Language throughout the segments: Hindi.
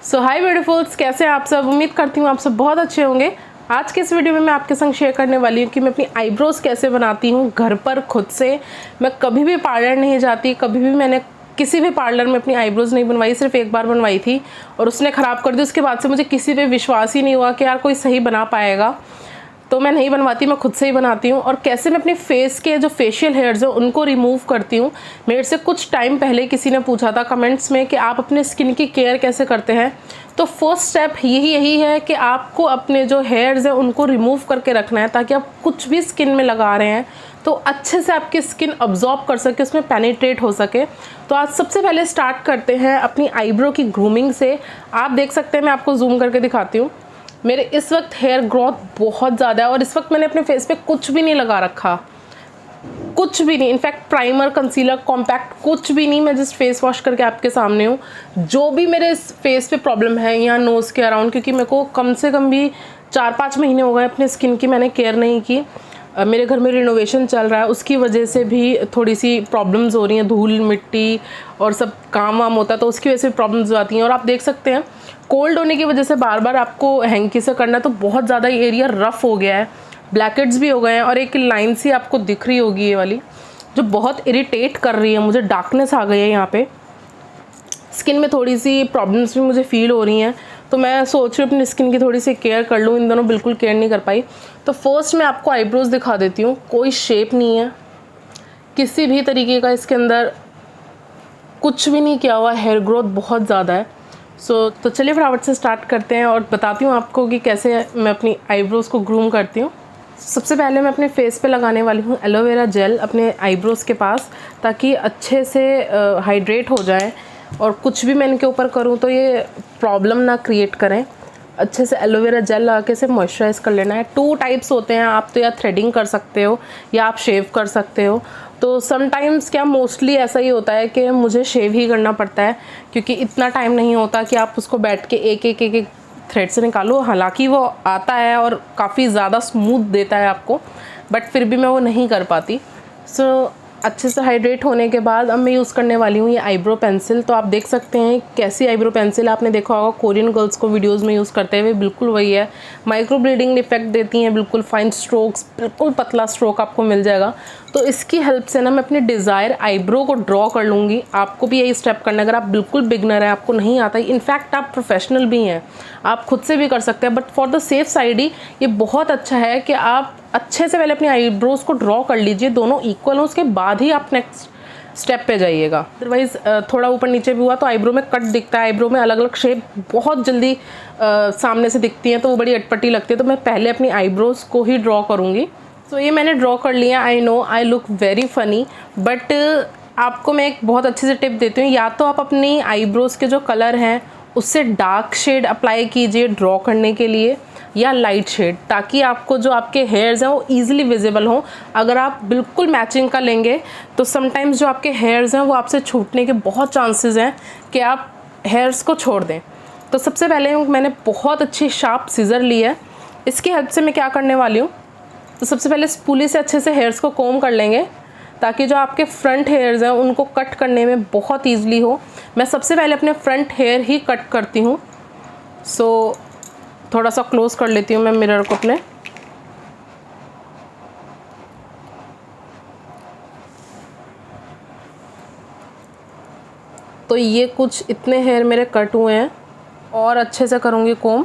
सो हाय ब्यूटीफुल्स, कैसे हैं आप सब। उम्मीद करती हूँ आप सब बहुत अच्छे होंगे। आज के इस वीडियो में मैं आपके संग शेयर करने वाली हूँ कि मैं अपनी आईब्रोज़ कैसे बनाती हूँ घर पर खुद से। मैं कभी भी पार्लर नहीं जाती, कभी भी मैंने किसी भी पार्लर में अपनी आईब्रोज़ नहीं बनवाई। सिर्फ एक बार बनवाई थी और उसने ख़राब कर दी। उसके बाद से मुझे किसी पे विश्वास ही नहीं हुआ कि यार कोई सही बना पाएगा, तो मैं नहीं बनवाती, मैं खुद से ही बनाती हूँ। और कैसे मैं अपने फेस के जो फेशियल हेयर्स हैं उनको रिमूव करती हूँ। मेरे से कुछ टाइम पहले किसी ने पूछा था कमेंट्स में कि आप अपने स्किन की केयर कैसे करते हैं। तो फर्स्ट स्टेप यही है कि आपको अपने जो हेयर्स हैं उनको रिमूव करके रखना है, ताकि आप कुछ भी स्किन में लगा रहे हैं तो अच्छे से आपकी स्किन अब्जॉर्ब कर सके, उसमें पेनिट्रेट हो सके। तो आज सबसे पहले स्टार्ट करते हैं अपनी आईब्रो की ग्रूमिंग से। आप देख सकते हैं, मैं आपको जूम करके दिखाती हूँ। मेरे इस वक्त हेयर ग्रोथ बहुत ज़्यादा है और इस वक्त मैंने अपने फेस पे कुछ भी नहीं लगा रखा, कुछ भी नहीं। इनफैक्ट प्राइमर, कंसीलर, कॉम्पैक्ट कुछ भी नहीं। मैं जस्ट फेस वॉश करके आपके सामने हूँ। जो भी मेरे इस फेस पे प्रॉब्लम है यहाँ नोज़ के अराउंड, क्योंकि मेरे को कम से कम भी 4-5 महीने हो गए अपने स्किन की मैंने केयर नहीं की। मेरे घर में रिनोवेशन चल रहा है, उसकी वजह से भी थोड़ी सी प्रॉब्लम्स हो रही हैं। धूल मिट्टी और सब काम वाम होता है तो उसकी वजह से प्रॉब्लम्स आती हैं। और आप देख सकते हैं कोल्ड होने की वजह से बार बार आपको हैंकी से करना है, तो बहुत ज़्यादा ये एरिया रफ़ हो गया है, ब्लैकेट्स भी हो गए हैं। और एक लाइन सी आपको दिख रही होगी ये वाली, जो बहुत इरिटेट कर रही है मुझे। डार्कनेस आ गई है यहाँ पे, स्किन में थोड़ी सी प्रॉब्लम्स भी मुझे फील हो रही हैं। तो मैं सोच रही हूँ अपनी स्किन की थोड़ी सी केयर कर लूँ। इन दोनों बिल्कुल केयर नहीं कर पाई। तो फर्स्ट मैं आपको आईब्रोज़ दिखा देती हूँ। कोई शेप नहीं है किसी भी तरीके का, इसके अंदर कुछ भी नहीं किया हुआ। हेयर ग्रोथ बहुत ज़्यादा है। तो चलिए फटाफट से स्टार्ट करते हैं और बताती हूँ आपको कि कैसे मैं अपनी आईब्रोज़ को ग्रूम करती हूँ। सबसे पहले मैं अपने फेस पे लगाने वाली हूँ एलोवेरा जेल अपने आईब्रोज़ के पास, ताकि अच्छे से हाइड्रेट हो जाए और कुछ भी मैं इनके ऊपर करूँ तो ये प्रॉब्लम ना क्रिएट करें। अच्छे से एलोवेरा जेल लगा के इसे मॉइस्चराइज कर लेना है। 2 टाइप्स होते हैं, आप तो या थ्रेडिंग कर सकते हो या आप शेव कर सकते हो। तो समटाइम्स क्या मोस्टली ऐसा ही होता है कि मुझे शेव ही करना पड़ता है, क्योंकि इतना टाइम नहीं होता कि आप उसको बैठ के एक एक थ्रेड से निकालो। हालांकि वो आता है और काफ़ी ज़्यादा स्मूथ देता है आपको, बट फिर भी मैं वो नहीं कर पाती। अच्छे से हाइड्रेट होने के बाद अब मैं यूज़ करने वाली हूँ ये आईब्रो पेंसिल। तो आप देख सकते हैं कैसी आईब्रो पेंसिल, आपने देखा होगा कोरियन गर्ल्स को वीडियोस में यूज़ करते हुए, बिल्कुल वही है। माइक्रो ब्लीडिंग इफेक्ट देती हैं, बिल्कुल फाइन स्ट्रोक्स, बिल्कुल पतला स्ट्रोक आपको मिल जाएगा। तो इसकी हेल्प से ना मैं अपनी डिज़ायर आईब्रो को ड्रॉ कर लूँगी। आपको भी यही स्टेप करना है। अगर आप बिल्कुल बिगनर है, आपको नहीं आता, इनफैक्ट आप प्रोफेशनल भी हैं, आप खुद से भी कर सकते हैं, but for the safe side ही ये बहुत अच्छा है कि आप अच्छे से पहले अपनी आईब्रोज़ को ड्रॉ कर लीजिए, दोनों इक्वल हो, उसके बाद ही आप नेक्स्ट स्टेप पे जाइएगा। अदरवाइज़ थोड़ा ऊपर नीचे भी हुआ तो आईब्रो में कट दिखता है। आईब्रो में अलग अलग शेप बहुत जल्दी सामने से दिखती हैं, तो वो बड़ी अटपटी लगती है। तो मैं पहले अपनी आईब्रोज़ को ही ड्रॉ करूँगी। तो ये मैंने ड्रॉ कर लिया। I know I look very funny, but आपको मैं एक बहुत अच्छी से टिप देती हूँ। या तो आप अपनी आईब्रोज़ के जो कलर हैं उससे डार्क शेड अप्लाई कीजिए ड्रॉ करने के लिए, या लाइट शेड, ताकि आपको जो आपके हेयर्स हैं वो ईजिली विजिबल हों। अगर आप बिल्कुल मैचिंग का लेंगे तो समटाइम्स जो आपके हेयर्स हैं वो आपसे छूटने के बहुत चांसेस हैं कि आप हेयर्स को छोड़ दें। तो सबसे पहले मैंने बहुत अच्छी शार्प सीज़र ली है। इसकी हेल्प से मैं क्या करने वाली हूँ, तो सबसे पहले स्पूली से अच्छे से हेयर्स को कोम कर लेंगे, ताकि जो आपके फ्रंट हेयर्स हैं उनको कट करने में बहुत ईजिली हो। मैं सबसे पहले अपने फ्रंट हेयर ही कट करती हूँ। थोड़ा सा क्लोज कर लेती हूँ मैं मिरर को अपने। तो ये कुछ इतने हेयर मेरे कट हुए हैं और अच्छे से करूँगी कोम।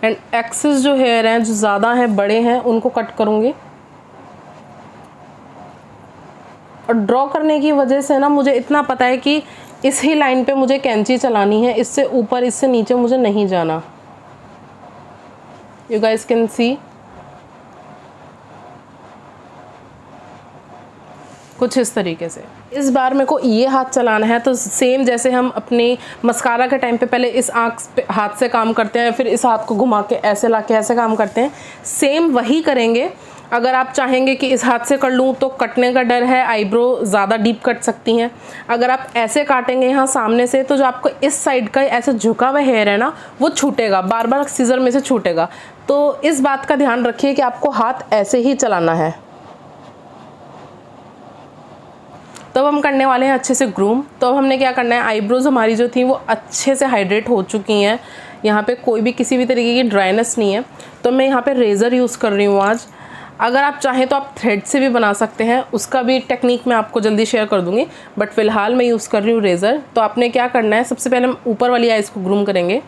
एंड एक्सेस जो हेयर हैं, जो ज़्यादा हैं, बड़े हैं, उनको कट करूँगी। और ड्रॉ करने की वजह से ना मुझे इतना पता है कि इस ही लाइन पे मुझे कैंची चलानी है, इससे ऊपर इससे नीचे मुझे नहीं जाना। You guys can see कुछ इस तरीके से। इस बार मेरे को ये हाथ चलाना है, तो सेम जैसे हम अपनी मस्कारा के टाइम पे पहले इस आँख पे हाथ से काम करते हैं, फिर इस हाथ को घुमा के ऐसे ला के ऐसे काम करते हैं, सेम वही करेंगे। अगर आप चाहेंगे कि इस हाथ से कर लूँ तो कटने का डर है, आईब्रो ज़्यादा डीप कट सकती हैं। अगर आप ऐसे काटेंगे यहाँ सामने से, तो जो आपको इस साइड का ऐसे झुका हुआ हेयर है ना, वो छूटेगा, बार बार सीजर में से छूटेगा। तो इस बात का ध्यान रखिए कि आपको हाथ ऐसे ही चलाना है। तो अब हम करने वाले हैं अच्छे से ग्रूम। तो अब हमने क्या करना है, आईब्रोज़ हमारी जो थी वो अच्छे से हाइड्रेट हो चुकी हैं, यहाँ पे कोई भी किसी भी तरीके की ड्राइनेस नहीं है। तो मैं यहाँ पे रेज़र यूज़ कर रही हूँ आज। अगर आप चाहें तो आप थ्रेड से भी बना सकते हैं, उसका भी टेक्निक मैं आपको जल्दी शेयर कर दूँगी, बट फ़िलहाल मैं यूज़ कर रही हूँ रेज़र। तो आपने क्या करना है, सबसे पहले हम ऊपर वाली आइज़ को ग्रूम करेंगे,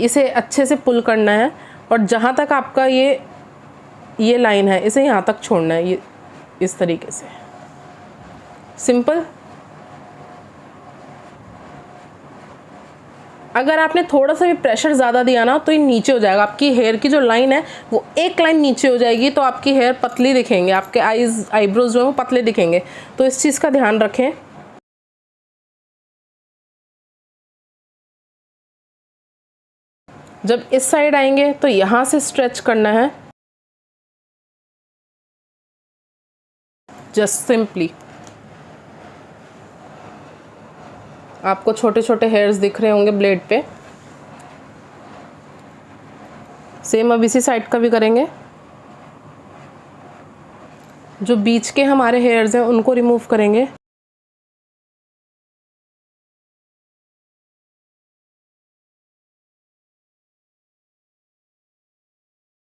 इसे अच्छे से पुल करना है और जहाँ तक आपका ये लाइन है इसे यहाँ तक छोड़ना है, ये इस तरीके से, सिंपल। अगर आपने थोड़ा सा भी प्रेशर ज़्यादा दिया ना तो ये नीचे हो जाएगा, आपकी हेयर की जो लाइन है वो एक लाइन नीचे हो जाएगी, तो आपकी हेयर पतली दिखेंगे, आपके आईब्रोज जो है वो पतले दिखेंगे। तो इस चीज़ का ध्यान रखें। जब इस साइड आएंगे तो यहाँ से स्ट्रेच करना है, जस्ट सिंपली। आपको छोटे छोटे हेयर्स दिख रहे होंगे ब्लेड पे। सेम अब इसी साइड का भी करेंगे। जो बीच के हमारे हेयर्स हैं उनको रिमूव करेंगे।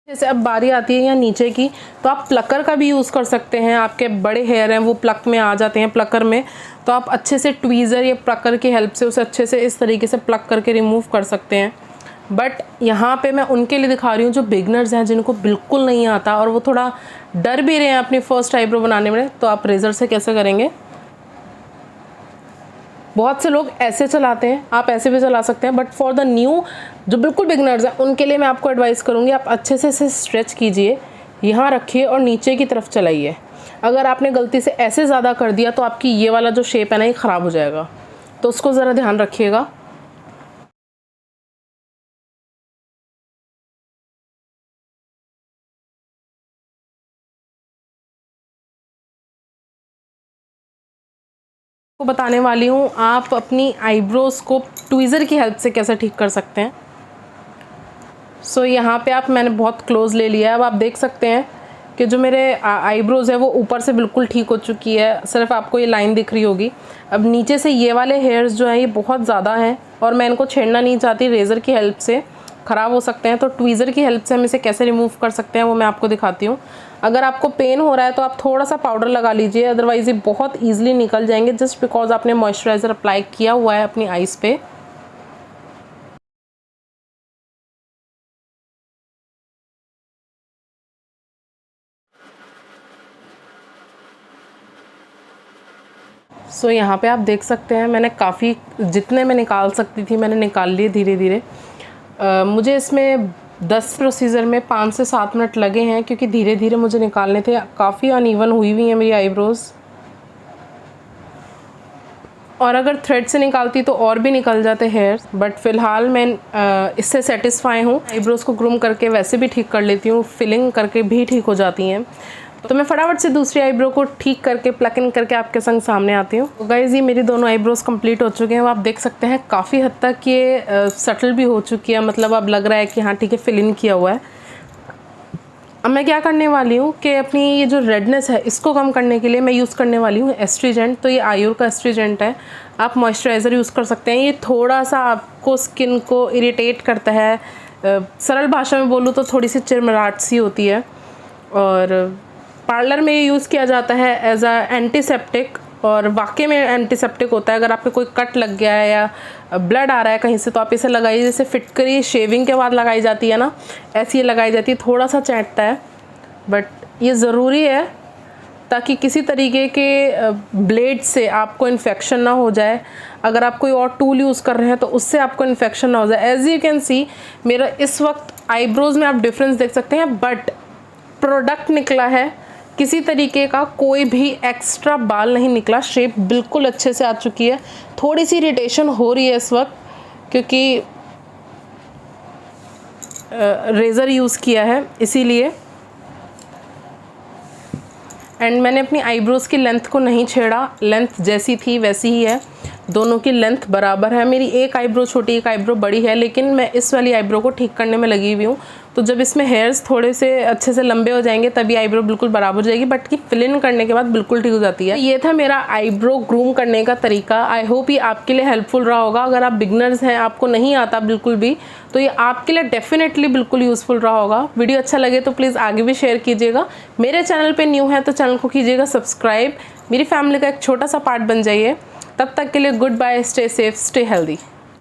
जैसे अब बारी आती है यहाँ नीचे की, तो आप प्लकर का भी यूज़ कर सकते हैं। आपके बड़े हेयर हैं वो प्लक में आ जाते हैं, प्लकर में, तो आप अच्छे से ट्वीज़र या प्लकर की हेल्प से उसे अच्छे से इस तरीके से प्लक करके रिमूव कर सकते हैं। बट यहाँ पे मैं उनके लिए दिखा रही हूँ जो बिगनर्स हैं, जिनको बिल्कुल नहीं आता और वो थोड़ा डर भी रहे हैं अपनी फ़र्स्ट आईब्रो बनाने में। तो आप रेज़र से कैसे करेंगे, बहुत से लोग ऐसे चलाते हैं, आप ऐसे भी चला सकते हैं, बट फॉर द न्यू जो बिल्कुल बिगनर्स हैं उनके लिए मैं आपको एडवाइस करूँगी आप अच्छे से इसे स्ट्रेच कीजिए, यहाँ रखिए और नीचे की तरफ चलाइए। अगर आपने गलती से ऐसे ज़्यादा कर दिया तो आपकी ये वाला जो शेप है ना ये ख़राब हो जाएगा, तो उसको ज़रा ध्यान रखिएगा। को बताने वाली हूँ आप अपनी आईब्रोज़ को ट्वीज़र की हेल्प से कैसे ठीक कर सकते हैं। सो यहाँ पे मैंने बहुत क्लोज़ ले लिया है। अब आप देख सकते हैं कि जो मेरे आईब्रोज़ है वो ऊपर से बिल्कुल ठीक हो चुकी है, सिर्फ आपको ये लाइन दिख रही होगी। अब नीचे से ये वाले हेयर्स जो हैं ये बहुत ज़्यादा हैं और मैं इनको छेड़ना नहीं चाहती, रेज़र की हेल्प से ख़राब हो सकते हैं। तो ट्वीज़र की हेल्प से हम इसे कैसे रिमूव कर सकते हैं वो मैं आपको दिखाती हूँ। अगर आपको पेन हो रहा है तो आप थोड़ा सा पाउडर लगा लीजिए, अदरवाइज़ ये बहुत ईजिली निकल जाएंगे, जस्ट बिकॉज आपने मॉइस्चराइज़र अप्लाई किया हुआ है अपनी आइज़ पे। सो यहाँ पे आप देख सकते हैं मैंने काफ़ी, जितने मैं निकाल सकती थी मैंने निकाल लिए धीरे धीरे। मुझे इसमें 10 प्रोसीजर में 5 से 7 मिनट लगे हैं, क्योंकि धीरे धीरे मुझे निकालने थे। काफ़ी अनइवन हुई हुई हैं मेरी आईब्रोज़, और अगर थ्रेड से निकालती तो और भी निकल जाते हेयर्स, बट फ़िलहाल मैं इससे सेटिस्फाई हूँ। आईब्रोज़ को ग्रूम करके वैसे भी ठीक कर लेती हूँ, फिलिंग करके भी ठीक हो जाती हैं। तो मैं फटाफट से दूसरी आईब्रो को ठीक करके प्लक इन करके आपके संग सामने आती हूँ। तो गाइज़ ये मेरी दोनों आईब्रोज़ कंप्लीट हो चुके हैं। आप देख सकते हैं काफ़ी हद तक ये सटल भी हो चुकी है, मतलब अब लग रहा है कि हाँ ठीक है, फिल इन किया हुआ है। अब मैं क्या करने वाली हूँ कि अपनी ये जो रेडनेस है इसको कम करने के लिए मैं यूज़ करने वाली हूँ एस्ट्रीजेंट। तो ये आयुर का एस्ट्रीजेंट है, आप मॉइस्चराइज़र यूज़ कर सकते हैं। ये थोड़ा सा आपको स्किन को इरिटेट करता है, सरल भाषा में बोलूँ तो थोड़ी सी चिरमिराहट सी होती है, और पार्लर में ये यूज़ किया जाता है एज अ एंटीसेप्टिक, और वाकई में एंटीसेप्टिक होता है। अगर आपके कोई कट लग गया है या ब्लड आ रहा है कहीं से तो आप इसे लगाइए, जैसे फिटकरी शेविंग के बाद लगाई जाती है ना, ऐसी ये लगाई जाती है। थोड़ा सा चैटता है बट ये ज़रूरी है ताकि किसी तरीके के ब्लेड से आपको इन्फेक्शन ना हो जाए। अगर आप कोई और टूल यूज़ कर रहे हैं तो उससे आपको इन्फेक्शन ना हो जाए। एज यू कैन सी मेरा इस वक्त आईब्रोज़ में आप डिफरेंस देख सकते हैं, बट प्रोडक्ट निकला है, किसी तरीके का कोई भी एक्स्ट्रा बाल नहीं निकला, शेप बिल्कुल अच्छे से आ चुकी है। थोड़ी सी इरिटेशन हो रही है इस वक्त क्योंकि रेज़र यूज़ किया है इसीलिए, एंड मैंने अपनी आईब्रोज़ की लेंथ को नहीं छेड़ा, लेंथ जैसी थी वैसी ही है। दोनों की लेंथ बराबर है। मेरी एक आईब्रो छोटी एक आईब्रो बड़ी है, लेकिन मैं इस वाली आईब्रो को ठीक करने में लगी हुई हूँ। तो जब इसमें हेयर्स थोड़े से अच्छे से लंबे हो जाएंगे तभी आईब्रो बिल्कुल बराबर हो जाएगी, बट की फिल इन करने के बाद बिल्कुल ठीक हो जाती है। ये था मेरा आईब्रो ग्रूम करने का तरीका। आई होप ये आपके लिए हेल्पफुल रहा होगा। अगर आप बिगनर्स हैं, आपको नहीं आता बिल्कुल भी, तो ये आपके लिए डेफिनेटली बिल्कुल यूज़फुल रहा होगा। वीडियो अच्छा लगे तो प्लीज़ आगे भी शेयर कीजिएगा। मेरे चैनल पे न्यू है तो चैनल को कीजिएगा सब्सक्राइब। मेरी फैमिली का एक छोटा सा पार्ट बन जाइए। तब तक के लिए goodbye, stay safe, stay healthy.